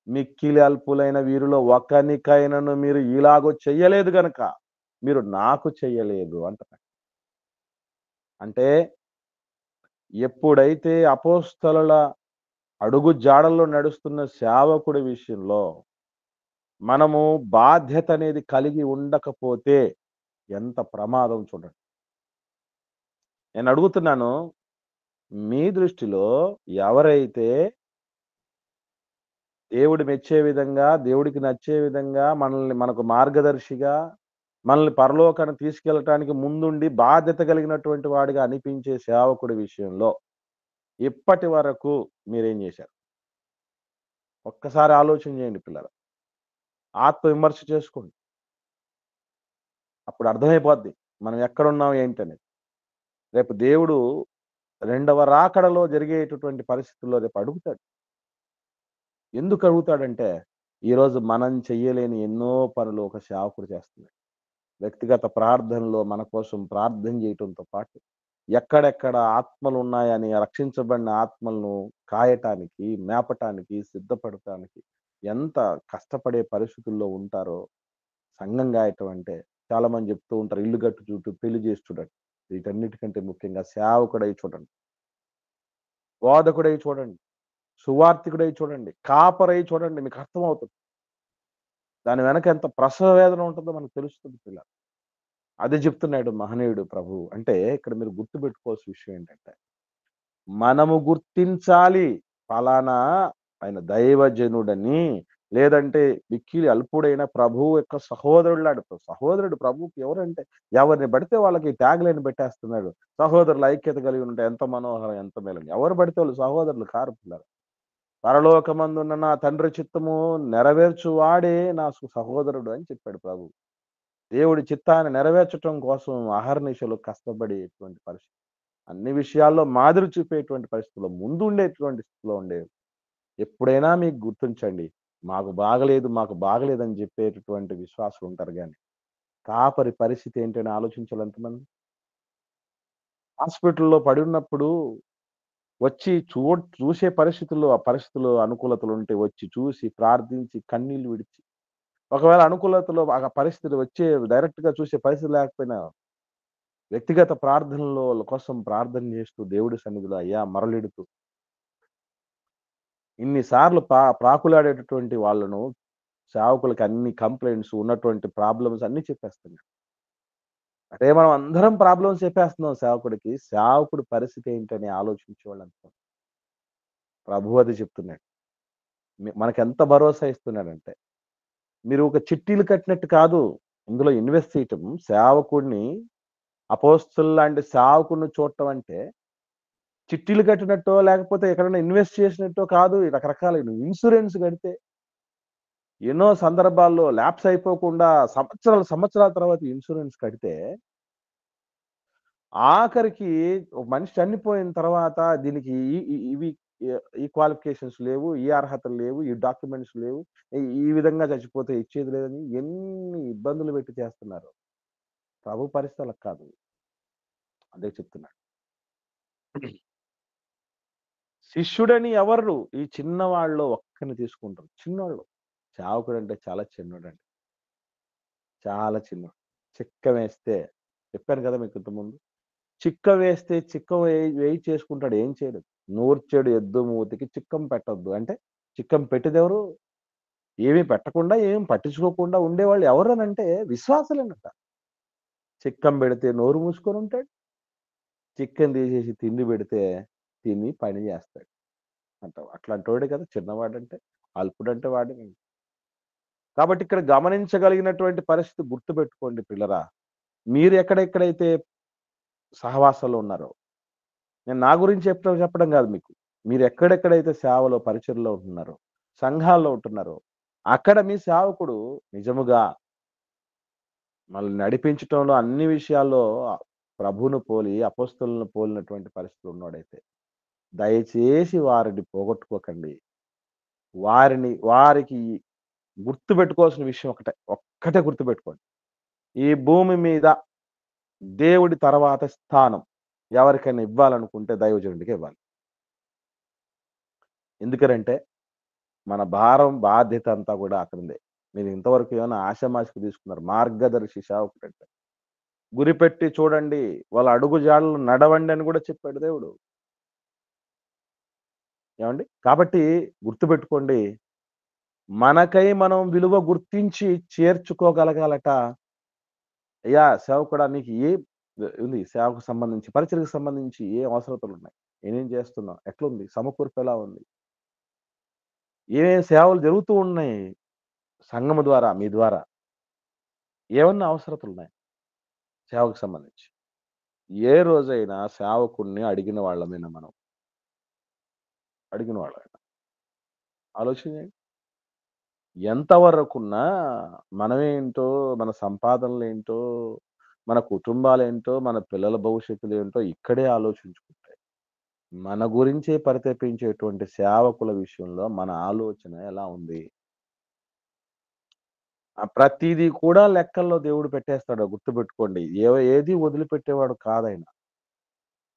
మిక్కిలి అల్పులైన వీరిలో ఒక్కనికైనను మీరు ఇలాగో చెయ్యలేదు గనక మీరు నాకు చెయ్యలేదు అంటున్నాడు. అంటే ఎప్పుడైతే అపోస్తలుల అడుగు జాడల్లో నడుస్తున్న సేవకుడి విషయంలో మనము బాధ్యత అనేది కలిగి ఉండకపోతే ఎంత ప్రమాదం చూడండి. నేను అడుగుతున్నాను, మీ దృష్టిలో ఎవరైతే దేవుడు మెచ్చే విధంగా, దేవుడికి నచ్చే విధంగా, మనకు మార్గదర్శిగా, మనల్ని పరలోకానికి తీసుకెళ్ళటానికి ముందుండి బాధ్యత కలిగినటువంటి వాడిగా అనిపించే సేవకుడి విషయంలో ఇప్పటి వరకు మీరేం చేశారు? ఒక్కసారి ఆలోచన చేయండి పిల్లలు. ఆత్మ విమర్శ చేసుకోండి. అప్పుడు అర్థమైపోద్ది మనం ఎక్కడున్నాం ఏంటనేది. రేపు దేవుడు రెండవ రాకడలో జరిగేటటువంటి పరిస్థితుల్లో రేపు అడుగుతాడు. ఎందుకు అడుగుతాడంటే, ఈరోజు మనం చెయ్యలేని ఎన్నో పనులు ఒక సేవకుడు చేస్తున్నాడు. వ్యక్తిగత ప్రార్థనలో మన కోసం ప్రార్థన చేయటంతో పాటు, ఎక్కడెక్కడ ఆత్మలున్నాయని, రక్షించబడిన ఆత్మలను కాయటానికి, మేపటానికి, సిద్ధపడటానికి ఎంత కష్టపడే పరిస్థితుల్లో ఉంటారో సంఘం గాయటం అంటే, చాలామంది చెప్తూ ఉంటారు, ఇల్లు గట్టు చుట్టూ పెళ్లి చేసి చూడండి. వీటన్నిటికంటే ముఖ్యంగా సేవకుడై చూడండి. బోధకుడై చూడండి. సువార్తికుడై చూడండి. కాపరై చూడండి. మీకు అర్థమవుతుంది. దాని వెనక ఎంత ప్రసవ వేదన ఉంటుందో మనకు తెలుస్తుంది పిల్లలు. అదే చెప్తున్నాడు మహనీయుడు ప్రభువు. అంటే ఇక్కడ మీరు గుర్తుపెట్టుకోవాల్సిన విషయం ఏంటంటే, మనము గుర్తించాలి. ఫలానా ఆయన దైవజనుడని, లేదంటే మిక్కిలి అల్పుడైన ప్రభువు యొక్క సహోదరులాడుతారు. సహోదరుడు ప్రభువుకి ఎవరంటే ఎవరిని పడితే వాళ్ళకి ట్యాగ్‌లైన్ పెట్టేస్తున్నాడు. సహోదరుల ఐక్యత కలిగి ఉంటే ఎంత మనోహరం, ఎంత మేలని. ఎవరు పడితే వాళ్ళు సహోదరులు కారు పిల్లలు. పరలోకమందున్న నా తండ్రి చిత్తము నెరవేర్చువాడే నా సహోదరుడు అని చెప్పాడు ప్రభువు. దేవుడి చిత్తాన్ని నెరవేర్చటం కోసం అహర్నిశలు కష్టపడేటువంటి పరిస్థితి. అన్ని విషయాల్లో మాదిరి చూపేటువంటి పరిస్థితుల్లో ముందుండేటువంటి స్థితిలో ఉండేవి. ఎప్పుడైనా మీకు గుర్తుంచండి. మాకు బాగలేదని జెప్పేటటువంటి విశ్వాసులుంటారు గానీ, కాపరి పరిస్థితి ఏంటని ఆలోచించాలా ఎంతమంది? హాస్పిటల్‌లో పడున్నప్పుడు వచ్చి చూసే పరిస్థితుల్లో, ఆ పరిస్థితుల్లో అనుకూలతలుంటే వచ్చి చూసి, ప్రార్థించి, కన్నీళ్లు విడిచి, ఒకవేళ అనుకూలతలో ఆ పరిస్థితి వచ్చే డైరెక్ట్‌గా చూసే పరిస్థితి లేకపోయినా, వ్యక్తిగత ప్రార్థనలో వాళ్ళ కోసం ప్రార్థన జేస్తూ దేవుడి సన్నిధిలో అయ్యా మరలిడుతూ, ఇన్ని సార్లు ప్రాకులాడేటటువంటి వాళ్ళను సేవకులకి అన్ని కంప్లెయింట్స్ ఉన్నటువంటి ప్రాబ్లమ్స్ అన్నీ చెప్పేస్తున్నాడు. అంటే మనం అందరం ప్రాబ్లమ్స్ చెప్పేస్తున్నాం సేవకుడికి. సేవకుడి పరిస్థితి ఏంటని ఆలోచించేవాళ్ళంతా. ప్రభువు అది చెప్తున్నాడు. మనకెంత భరోసా ఇస్తున్నాడంటే, మీరు ఒక చిట్టీలు కట్టినట్టు కాదు. ఇందులో ఇన్వెస్ట్ చేయటం సేవకుడిని అపోస్తలులాంటి సేవకుడిని చూడటం అంటే, చిట్టీలు కట్టినట్టో, లేకపోతే ఎక్కడైనా ఇన్వెస్ట్ చేసినట్టో కాదు. ఈ రకరకాల ఇన్స్యూరెన్స్ కడితే ఎన్నో సందర్భాల్లో ల్యాప్స్ అయిపోకుండా సంవత్సరాల తర్వాత ఇన్స్యూరెన్స్ కడితే, ఆఖరికి ఒక మనిషి చనిపోయిన తర్వాత దీనికి ఈ ఈ ఇవి ఈ క్వాలిఫికేషన్స్ లేవు, ఈ అర్హతలు లేవు, ఈ డాక్యుమెంట్స్ లేవు, ఈ విధంగా చచ్చిపోతే ఇచ్చేది లేదని ఎన్ని ఇబ్బందులు పెట్టి చేస్తున్నారు. ప్రభు పరిస్థితి అలా కాదు. అదే చెప్తున్నాడు. శిష్యుడని ఎవరు? ఈ చిన్నవాళ్ళలో ఒక్కడిని తీసుకుంటారు. చిన్నోళ్ళు. సేవకుడంటే చాలా చిన్నోడండి. చాలా చిన్నోడు. చిక్క వేస్తే చెప్పాను కదా మీకు ఇంతకుముందు. చిక్క వేస్తే చిక్క వేయి చేసుకుంటాడు. ఏం చేయడు. నూర్చెడు ఎద్దు మూతికి చిక్కం పెట్టొద్దు. అంటే చిక్కం పెట్టేదెవరు? ఏమి పెట్టకుండా, ఏం పట్టించుకోకుండా ఉండేవాళ్ళు ఎవరనంటే విశ్వాసులేనట. చిక్కం పెడితే నోరు మూసుకొనుంటాడు. చిక్కం తీసేసి తిండి పెడితే తిని పని జేస్తాడు. అట్లాంటోడే కదా చిన్నవాడంటే. అల్పుడంటే వాడేనండి. కాబట్టి ఇక్కడ గమనించగలిగినటువంటి పరిస్థితి గుర్తుపెట్టుకోండి పిల్లరా. మీరు ఎక్కడెక్కడైతే సహవాసాల్లో ఉన్నారో, నేను నా గురించి చెప్పడం గాదు మీకు. మీరు ఎక్కడెక్కడైతే సేవలో, పరిచర్యలో ఉంటున్నారో, సంఘాల్లో ఉంటున్నారో, అక్కడ మీ సేవకుడు నిజముగా మనల్ని నడిపించటంలో అన్ని విషయాల్లో ప్రభువును పోలి, అపోస్తలులను పోలినటువంటి పరిస్థితిలో ఉన్నోడైతే, దయచేసి వారిని పోగొట్టుకోకండి. వారికి గుర్తుపెట్టుకోవాల్సిన విషయం ఒకటే. ఒక్కటే గుర్తుపెట్టుకోండి. ఈ భూమి మీద దేవుడి తర్వాత స్థానం ఎవరికైనా ఇవ్వాలనుకుంటే దైవజనుడికే ఇవ్వాలి. ఎందుకనంటే మన భారం, బాధ్యత అంతా కూడా అతనిదే. మీరు ఇంతవరకు ఏమైనా ఆషామాషీగా తీసుకున్నారు. మార్గదర్శి సేవకుడంటే. గురిపెట్టి చూడండి. వాళ్ళ అడుగు జాడల్లో నడవండి అని కూడా చెప్పాడు దేవుడు. ఏవండీ? కాబట్టి గుర్తుపెట్టుకోండి. మనకై మనం విలువ గుర్తించి చేర్చుకోగలగాలట. అయ్యా! సేవకుడా నీకు ఉంది సేవకు సంబంధించి, పరిచర్యకు సంబంధించి ఏం అవసరతలున్నాయి? నేనేం చేస్తున్నావు? ఎట్లుంది? సమకూర్పు ఎలా ఉంది? ఏమేం సేవలు జరుగుతూ ఉన్నాయి సంఘము ద్వారా, మీ ద్వారా? ఏమన్నా అవసరతలున్నాయా సేవకు సంబంధించి? ఏ రోజైనా సేవకుడిని అడిగిన వాళ్ళమేనా మనం? అడిగిన వాళ్ళమేనా? ఆలోచన చేయండి. ఎంతవరకున్నా మనమేంటో, మన సంపాదనలేంటో, మన కుటుంబాలేంటో, మన పిల్లల భవిష్యత్తులేంటో ఇక్కడే ఆలోచించుకుంటే, మన గురించే పరితపించేటువంటి సేవకుల విషయంలో మన ఆలోచన ఎలా ఉంది? ప్రతీదీ కూడా లెక్కల్లో దేవుడు పెట్టేస్తాడు గుర్తుపెట్టుకోండి. ఏది వదిలిపెట్టేవాడు కాదాయన.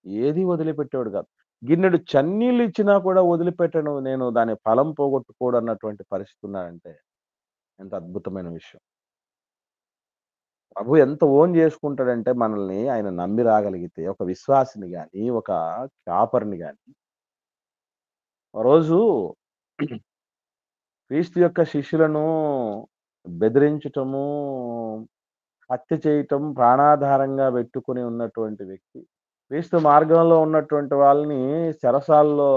ఏది వదిలిపెట్టేవాడు కాదు. గిన్నెడు చన్నీళ్ళు ఇచ్చినా కూడా వదిలిపెట్టను నేను దాని ఫలం పోగొట్టుకోడు అన్నటువంటి పరిస్థితి ఉన్నాడంటే ఎంత అద్భుతమైన విషయం. ప్రభు ఎంత ఓన్ చేసుకుంటాడంటే మనల్ని ఆయన నమ్మి రాగలిగితే ఒక విశ్వాసిని గాని, ఒక కాపరిని గాని, ఓ రోజు క్రీస్తు యొక్క శిష్యులను బెదిరించటము, హత్య చేయటం ప్రాణాధారంగా పెట్టుకొని ఉన్నటువంటి వ్యక్తి. క్రీస్తు మార్గంలో ఉన్నటువంటి వాళ్ళని చెరసాలలో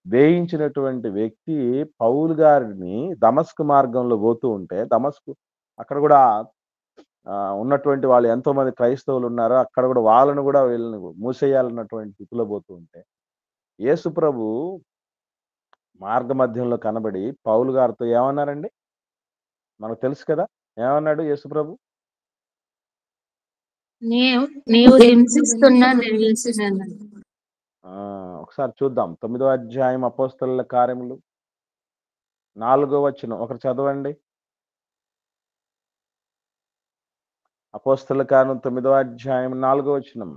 వేయించినటువంటి వ్యక్తి పౌలు గారిని దమస్కు మార్గంలో పోతూ ఉంటే, అక్కడ కూడా ఉన్నటువంటి వాళ్ళు ఎంతోమంది క్రైస్తవులు ఉన్నారు. అక్కడ కూడా వాళ్ళని కూడా వీళ్ళని మూసేయాలన్నటువంటి స్థితిలో పోతూ ఉంటే, యేసు ప్రభు మార్గ మధ్యంలో కనబడి పౌలు గారితో ఏమన్నారండి? మనకు తెలుసు కదా! ఏమన్నాడు యేసు ప్రభు? నీవు నీవు హింసిస్తున్న నిలిచినను. ఒకసారి చూద్దాం. 9వ అధ్యాయం అపోస్తలుల కార్యములు 4వ వచనం ఒకరు చదవండి. అపోస్తలుల కార్యం 9వ అధ్యాయం 4వ వచనం.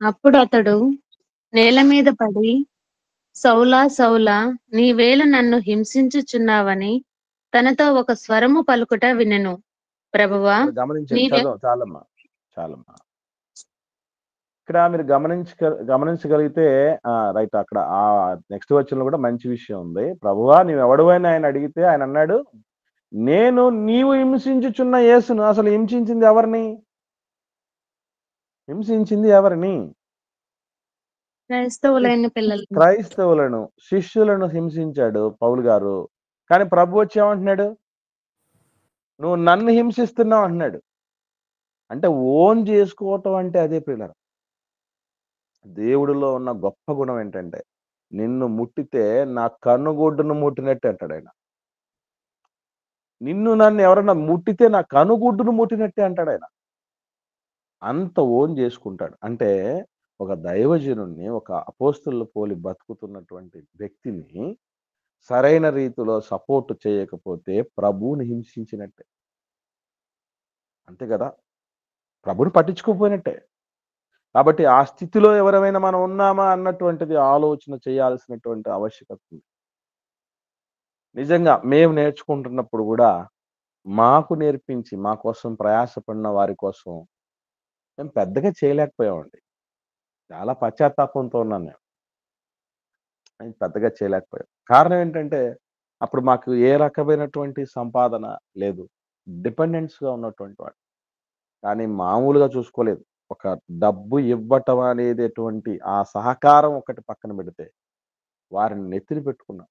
అప్పుడు అతడు నేల మీద పడి, సౌలా సౌలా, నీవేళ నన్ను హింసించుచున్నావని తనతో ఒక స్వరము పలుకుట వినెను. ప్రభువా, ఇక్కడ గమనించండి. నీవే చాలమ్మా. ఇక్కడ మీరు గమనించగలిగితే రైట్, అక్కడ నెక్స్ట్ వచనంలో కూడా మంచి విషయం ఉంది. ప్రభువా నీవెవడువని ఆయన అడిగితే ఆయన అన్నాడు, నీవు హింసించుచున్న యేసును. అసలు హింసించింది ఎవరిని? క్రైస్తవులైన పిల్లలు, క్రైస్తవులను, శిష్యులను హింసించాడు పౌలు గారు. కానీ ప్రభు వచ్చి ఏమంటున్నాడు? నువ్వు నన్ను హింసిస్తున్నావు అంటున్నాడు. అంటే ఓన్ చేసుకోవటం అంటే అదే ప్రియులారా. దేవుడిలో ఉన్న గొప్ప గుణం ఏంటంటే, నిన్ను ముట్టితే నా కన్నుగుడ్డును ముట్టినట్టు అంటాడు ఆయన. నన్ను ఎవరన్నా ముట్టితే నా కనుగుడ్డును ముట్టినట్టే అంటాడు ఆయన. అంత ఓన్ చేసుకుంటాడు. అంటే ఒక దైవజనుణ్ణి, ఒక అపోస్తలుల పోలి బతుకుతున్నటువంటి వ్యక్తిని సరైన రీతిలో సపోర్ట్ చేయకపోతే ప్రభువుని హింసించినట్టే. అంతే కదా! ప్రభుని పట్టించుకోకపోయినట్టే. కాబట్టి ఆ స్థితిలో ఎవరైనా మనం ఉన్నామా అన్నటువంటిది ఆలోచన చేయాల్సినటువంటి ఆవశ్యకత ఉంది. నిజంగా మేము నేర్చుకుంటున్నప్పుడు కూడా మాకు నేర్పించి మా కోసం ప్రయాసపడిన వారి కోసం మేము పెద్దగా చేయలేకపోయామండి. చాలా పశ్చాత్తాపంతో ఉన్నాను నేను. పెద్దగా చేయలేకపోయాం. కారణం ఏంటంటే అప్పుడు మాకు ఏ రకమైనటువంటి సంపాదన లేదు. డిపెండెంట్స్‌గా ఉన్నటువంటి వాడు. కానీ మామూలుగా చూసుకోలేదు. ఒక డబ్బు ఇవ్వటం అనేటటువంటి ఆ సహకారం ఒకటి పక్కన పెడితే వారిని నెత్తిన పెట్టుకున్నాం.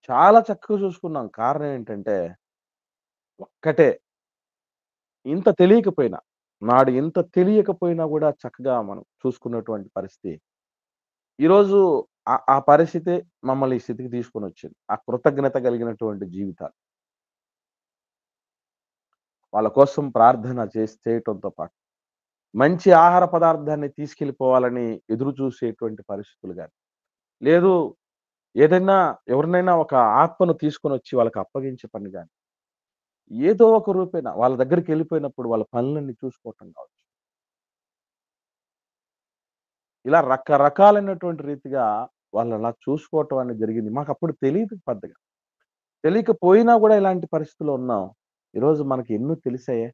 చాలా చక్కగా చూసుకున్నాం. కారణం ఏంటంటే ఒక్కటే, ఇంత తెలియకపోయినా కూడా చక్కగా మనం చూసుకున్నటువంటి పరిస్థితి. ఈరోజు ఆ పరిస్థితే మమ్మల్ని ఈ స్థితికి తీసుకొనొచ్చింది. ఆ కృతజ్ఞత కలిగినటువంటి జీవితాలు. వాళ్ళ కోసం ప్రార్థన చేయటంతో పాటు మంచి ఆహార పదార్థాన్ని తీసుకెళ్ళిపోవాలని ఎదురు చూసేటువంటి పరిస్థితులు గాని, లేదు ఎవరినైనా ఒక ఆత్మను తీసుకొనొచ్చి వాళ్ళకి అప్పగించే పని గాని, ఏదో ఒక రూపేణ వాళ్ళ దగ్గరికెళ్ళిపోయినప్పుడు వాళ్ళ పనులన్నీ చూసుకోవటం కావచ్చు. ఇలా రకరకాలైనటువంటి రీతిగా వాళ్ళలా చూసుకోవటం అనేది జరిగింది. మాకప్పుడు తెలీదు పెద్దగా. తెలియకపోయినా కూడా ఇలాంటి పరిస్థితుల్లో ఉన్నాం. ఈరోజు మనకి ఎన్నో తెలిసాయే.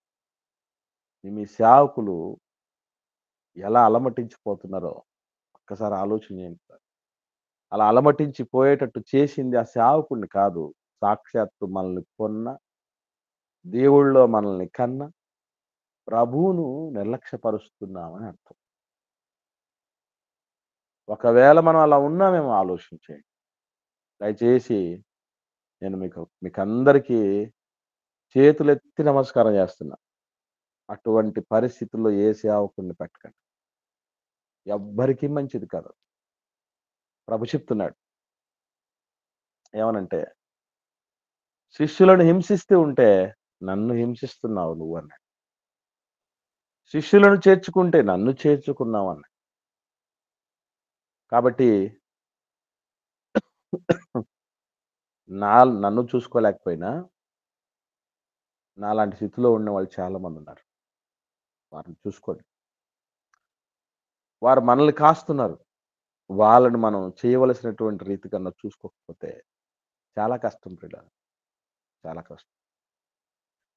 మీ సేవకులు ఎలా అలమటించిపోతున్నారో ఒక్కసారి ఆలోచన చేయండి సార్. అలా అలమటించి పోయేటట్టు చేసింది ఆ సేవకుడిని కాదు. సాక్షాత్తు మనల్ని కొన్న, దేవుళ్ళో మనల్ని కన్న ప్రభువును నిర్లక్ష్యపరుస్తున్నామని అర్థం. ఒకవేళ మనం అలా ఉన్నామేమో ఆలోచించేయండి. దయచేసి నేను మీకందరికీ చేతులెత్తి నమస్కారం చేస్తున్నా. అటువంటి పరిస్థితుల్లో ఏ సేవకుడిని పెట్టకండి. ఎవ్వరికీ మంచిది కాదు. ప్రభు చెప్తున్నాడు. ఏమనంటే, శిష్యులను హింసిస్తూ ఉంటే నన్ను హింసిస్తున్నావు నువ్వు అన్నాడు. శిష్యులను చేర్చుకుంటే నన్ను చేర్చుకున్నావు అన్నాడు. కాబట్టి నన్ను చూసుకోలేకపోయినా నాలాంటి స్థితిలో ఉన్న వాళ్ళు చాలా మంది ఉన్నారు. వారిని చూసుకోండి. వారు మనల్ని కాస్తున్నారు. వాళ్ళని మనం చేయవలసినటువంటి రీతి కన్నా చూసుకోకపోతే చాలా కష్టం పిల్లలు. చాలా కష్టం.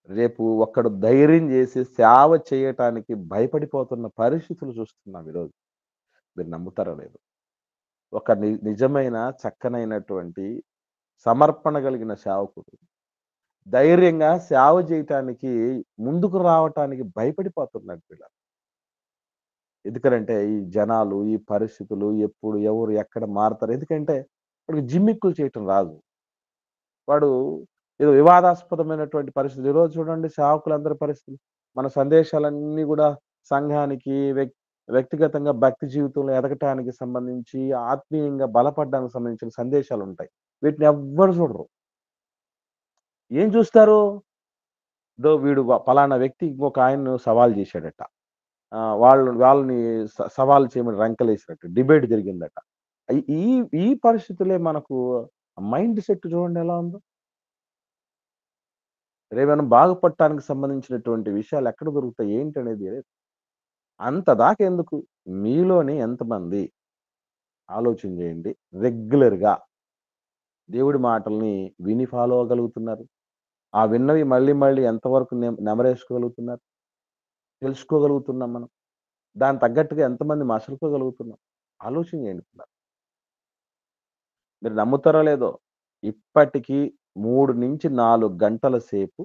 రేపు ఒక్కడు ధైర్యం చేసి సేవ చేయటానికి భయపడిపోతున్న పరిస్థితులు చూస్తున్నాం ఈరోజు. మీరు నమ్ముతారో లేదు. ఒక నిజమైన చక్కనైనటువంటి సమర్పణ కలిగిన సేవకుడు ధైర్యంగా సేవ చేయటానికి ముందుకు రావటానికి భయపడిపోతున్నాడు పిల్లలు. ఎందుకనంటే ఈ జనాలు, ఈ పరిస్థితులు ఎప్పుడు ఎవరు ఎక్కడ మారతారు. ఎందుకంటే వాడికి జిమ్మిక్కులు చేయటం రాదు. వాడు ఏదో వివాదాస్పదమైనటువంటి పరిస్థితులు. ఈరోజు చూడండి సేవకులందరి పరిస్థితులు. మన సందేశాలన్నీ గూడా సంఘానికి, వ్యక్తిగతంగా భక్తి జీవితంలో ఎదగటానికి సంబంధించి, ఆత్మీయంగా బలపడడానికి సంబంధించిన సందేశాలుంటాయి. వీటిని ఎవ్వరు చూడరు. ఏం చూస్తారు? వీడు పలానా వ్యక్తి ఇంకొక ఆయన్ను సవాల్ చేశాడట. వాళ్ళని సవాలు చేయమని రంకెలేసినట్టు డిబేట్ జరిగిందట. ఈ ఈ ఈ పరిస్థితులే మనకు మైండ్ సెట్ చూడండి ఎలా ఉందో. రేపు మనం బాగుపడటానికి సంబంధించినటువంటి విషయాలు ఎక్కడ దొరుకుతాయి ఏంటనేది అంత దాకా ఎందుకు? మీలోని ఎంతమంది ఆలోచన చేయండి. రెగ్యులర్‌గా దేవుడి మాటల్ని విని ఫాలో అవ్వగలుగుతున్నారు? ఆ విన్నవి మళ్ళీ మళ్ళీ ఎంతవరకు నెమరేసుకోగలుగుతున్నారు? తెలుసుకోగలుగుతున్నాం మనం? దానికి తగ్గట్టుగా ఎంతమంది మసలుకోగలుగుతున్నాం? ఆలోచన చేయండి. మీరు నమ్ముతారో లేదో, ఇప్పటికి 3-4 గంటల సేపు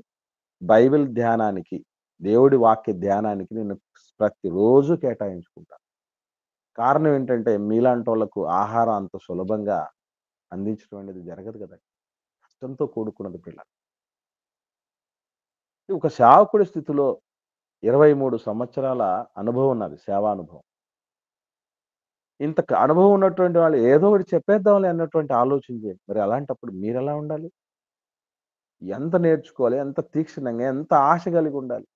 బైబిల్ ధ్యానానికి, దేవుడి వాక్య ధ్యానానికి నేను ప్రతిరోజు కేటాయించుకుంటాను. కారణం ఏంటంటే, మీలాంటోళ్ళకు ఆహారం అంత సులభంగా అందించడం అనేది జరగదు గదండీ. కష్టంతో కూడుకున్నది పిల్లలు. ఒక సేవకుడి స్థితిలో 23 సంవత్సరాల అనుభవం ఉన్నది. సేవానుభవం. ఇంత అనుభవం ఉన్నటువంటి వాళ్ళు ఏదో ఒకటి చెప్పేద్దాంలే అన్నటువంటి ఆలోచన చేయండి. మరి అలాంటప్పుడు మీరెలా ఉండాలి? ఎంత నేర్చుకోవాలి? ఎంత తీక్షణంగా, ఎంత ఆశ కలిగి ఉండాలి?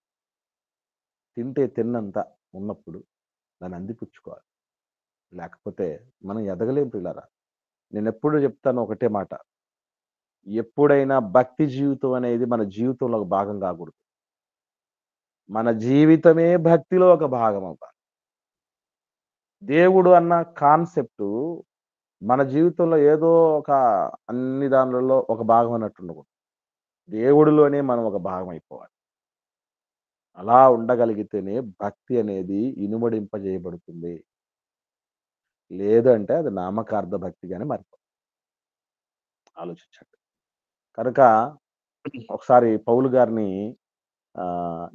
తింటే తిన్నంత ఉన్నప్పుడు దాన్ని అందిపుచ్చుకోవాలి. లేకపోతే మనం ఎదగలేం పిల్లరా. నేనెప్పుడు చెప్తాను ఒకటే మాట. ఎప్పుడైనా భక్తి జీవితం అనేది మన జీవితంలో ఒక భాగం కాకూడదు. మన జీవితమే భక్తిలో ఒక భాగం అవ్వాలి. దేవుడు అన్న కాన్సెప్టు మన జీవితంలో ఏదో ఒక అన్ని దాన్లలో ఒక భాగం అన్నట్టు ఉండకూడదు. దేవుడిలోనే మనం ఒక భాగం అయిపోవాలి. అలా ఉండగలిగితేనే భక్తి అనేది ఇనుమడింపజేయబడుతుంది. లేదంటే అది నామకార్థ భక్తిగానే మారిపోతుంది. ఆలోచించండి. కనుక ఒకసారి పౌలు గారిని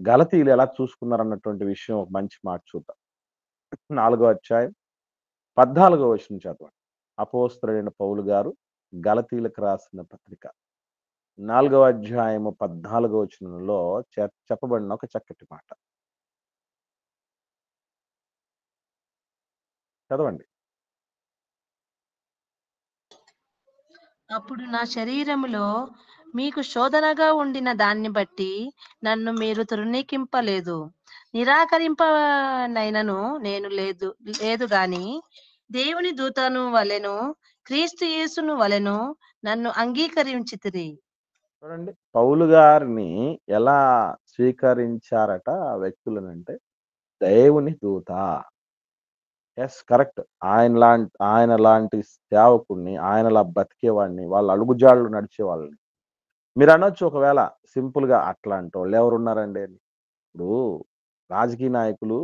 గలతీయులు ఎలా చూసుకున్నారన్నటువంటి విషయం ఒక మంచి మాట చూద్దాం. 4 అధ్యాయం 14 వచనం చదవండి. అపోస్తలుడైన పౌలు గారు గలతీయులకు రాసిన పత్రిక 4 అధ్యాయము 14 వచనంలో చెప్పబడిన ఒక చక్కటి మాట. చదవండి. అప్పుడు నా శరీరములో మీకు శోధనగా ఉండిన దాన్ని బట్టి నన్ను మీరు తృణీకింపలేదు. నిరాకరింపనైనను నేను లేదు గాని దేవుని దూతను వలెను క్రీస్తు యేసును వలెను నన్ను అంగీకరించితిరి. చూడండి. పౌలు గారిని ఎలా స్వీకరించారట ఆ వ్యక్తులనంటే, దేవుని దూత. Yes correct. ఆయన లాంటి సేవకుడిని, ఆయనలా బతికేవాడిని, వాళ్ళ అడుగుజాడల్లో నడిచేవాళ్ళని. మీరనొచ్చు ఒకవేళ సింపుల్‌గా అట్లాంటోళ్ళు ఎవరున్నారండి అని. ఇప్పుడు రాజకీయ నాయకులు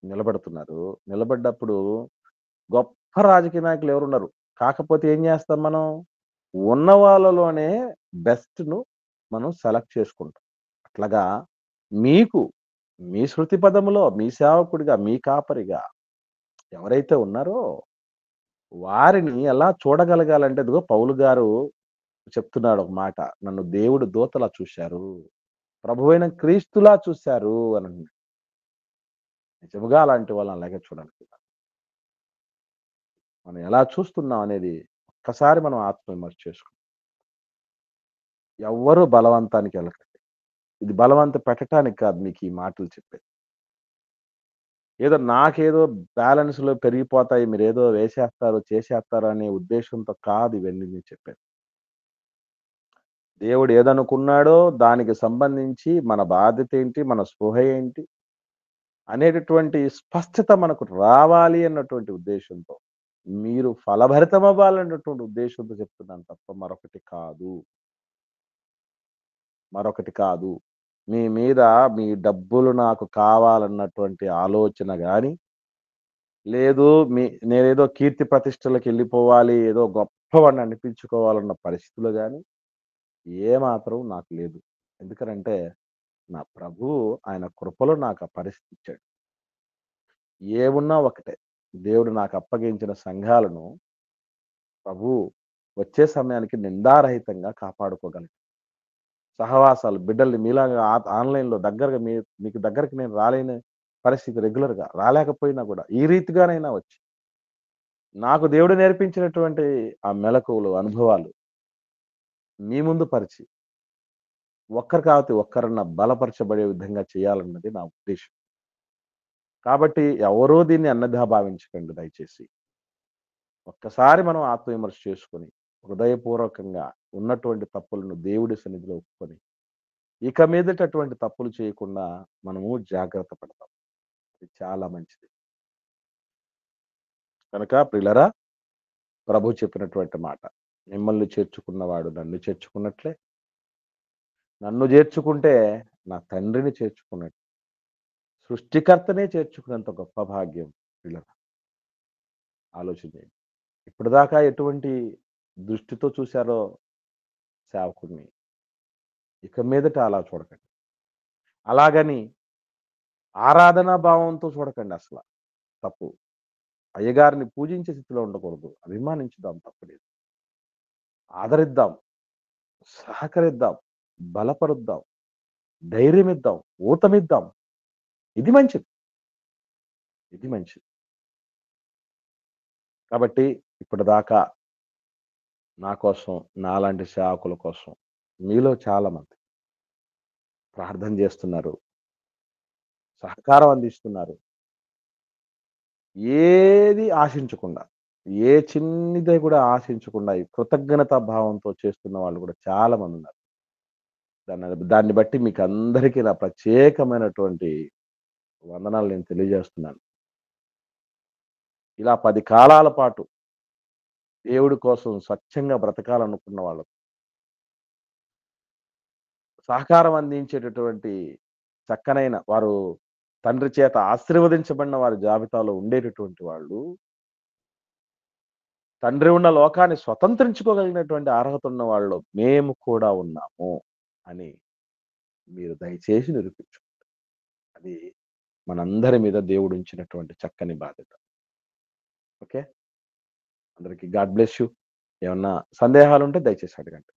నిలబడుతున్నారు. నిలబడ్డప్పుడు గొప్ప రాజకీయ నాయకులు ఎవరున్నారు. కాకపోతే ఏం చేస్తాం మనం? ఉన్న వాళ్ళలోనే బెస్ట్‌ను మనం సెలెక్ట్ చేసుకుంటాం. అట్లాగా మీకు మీ శృతి పదములో, మీ సేవకుడిగా, మీ కాపరిగా ఎవరైతే ఉన్నారో వారిని ఎలా చూడగలగాలంటే ఇదిగో పౌలు గారు చెప్తున్నాడు ఒక మాట. నన్ను దేవుడు దూతలా చూశారు. ప్రభువైన క్రీస్తులా చూశారు అని. నిజముగా అలాంటి వాళ్ళని అలాగే చూడాలి. మనం ఎలా చూస్తున్నాం అనేది ఒక్కసారి మనం ఆత్మవిమర్శ చేసుకోవాలి. ఎవ్వరు బలవంతానికి వెళ్ళకండి. ఇది బలవంత పెట్టటానికి కాదు మీకు ఈ మాటలు చెప్పేది. ఏదో నాకేదో బ్యాలెన్స్‌లో పెరిగిపోతాయి. మీరేదో వేసేస్తారు, చేసేస్తారు అనే ఉద్దేశ్యంతో కాదు ఇవన్నీ నేను చెప్పేది. దేవుడు ఏదనుకున్నాడో దానికి సంబంధించి మన బాధ్యత ఏంటి? మన స్పృహ ఏంటి? అనేటటువంటి స్పష్టత మనకు రావాలి అన్నటువంటి ఉద్దేశ్యంతో, మీరు ఫలభరితమవ్వాలన్నటువంటి ఉద్దేశ్యంతో చెప్తున్నాను తప్ప మరొకటి కాదు. మరొకటి కాదు. మీ మీద మీ డబ్బులు నాకు కావాలన్నటువంటి ఆలోచన గాని, లేదు నేనేదో కీర్తి ప్రతిష్టలకెళ్ళిపోవాలి, ఏదో గొప్పవాడిని అనిపించుకోవాలన్న పరిస్థితులు గాని, ఏమాత్రం నాకు లేదు. ఎందుకనంటే, నా ప్రభువు ఆయన కృపలో నాకు ఆ పరిస్థితి ఇచ్చాడు. ఏమున్నా ఒకటే. దేవుడు నాకు అప్పగించిన సంఘాలను ప్రభువు వచ్చే సమయానికి నిందారహితంగా కాపాడుకోగలడు. సహవాసాలు బిడ్డల్ని మీలాగా ఆన్‌లైన్‌లో దగ్గరగా మీకు దగ్గరికి నేను రాలేని పరిస్థితి రెగ్యులర్‌గా రాలేకపోయినా కూడా ఈ రీతిగానైనా వచ్చి నాకు దేవుడు నేర్పించినటువంటి ఆ మెళకువలు, అనుభవాలు మీ ముందు పరిచి ఒక్కరు కాకపోతే ఒక్కరన్నా బలపరచబడే విధంగా చేయాలన్నది నా ఉద్దేశ్యం. కాబట్టి ఎవరూ దీన్ని అన్యథా భావించకండి దయచేసి. ఒక్కసారి మనం ఆత్మవిమర్శ చేసుకొని, హృదయపూర్వకంగా ఉన్నటువంటి తప్పులను దేవుడి సన్నిధిలో ఒప్పుకొని, ఇక మీదట అటువంటి తప్పులు చేయకుండా మనము జాగ్రత్త పడతాం. అది చాలా మంచిది. కనుక ప్రియులారా, ప్రభు చెప్పినటువంటి మాట. మిమ్మల్ని చేర్చుకున్నవాడు నన్ను చేర్చుకున్నట్లే, నన్ను చేర్చుకుంటే నా తండ్రిని చేర్చుకున్నట్టు. సృష్టికర్తనే చేర్చుకున్నంత గొప్ప భాగ్యం ప్రియులారా. ఆలోచన చేయండి. ఇప్పటిదాకా ఎటువంటి దృష్టితో చూశారో సేవకుడిని, ఇక మీదట అలా చూడకండి. అలాగని ఆరాధనా భావంతో చూడకండి అసల. తప్పు. అయ్యగారిని పూజించే స్థితిలో ఉండకూడదు. అభిమానించుదాం, తప్పులేదు. ఆదరిద్దాం, సహకరిద్దాం, బలపరుద్దాం, ధైర్యమిద్దాం, ఊతమిద్దాం. ఇది మంచిది. ఇది మంచిది. కాబట్టి ఇప్పటిదాకా నా కోసం, నాలాంటి సేవకుల కోసం మీలో చాలామంది ప్రార్థన చేస్తున్నారు. సహకారం అందిస్తున్నారు. ఏది ఆశించకుండా, ఏ చిన్నిది కూడా ఆశించకుండా ఈ కృతజ్ఞతా భావంతో చేస్తున్న వాళ్ళు కూడా చాలా మందున్నారు. దాన్ని బట్టి మీకందరికీ నా ప్రత్యేకమైనటువంటి వందనాలు నేను తెలియజేస్తున్నాను. ఇలా 10 కాలాల పాటు దేవుడి కోసం స్వచ్ఛంగా బ్రతకాలనుకున్న వాళ్ళకు సహకారం అందించేటటువంటి చక్కనైన వారు తండ్రి చేత ఆశీర్వదించబడిన వారి జాబితాలో ఉండేటటువంటి వాళ్ళు, తండ్రి ఉన్న లోకాన్ని స్వతంత్రించుకోగలిగినటువంటి అర్హత ఉన్న వాళ్ళలో మేము కూడా ఉన్నాము అని మీరు దయచేసి నిరూపించుకోండి. అది మనందరి మీద దేవుడు ఉంచినటువంటి చక్కని బాధ్యత. ఓకే. అందరికీ గాడ్ బ్లెస్ యూ. ఏమన్నా సందేహాలుంటే దయచేసి అడగండి.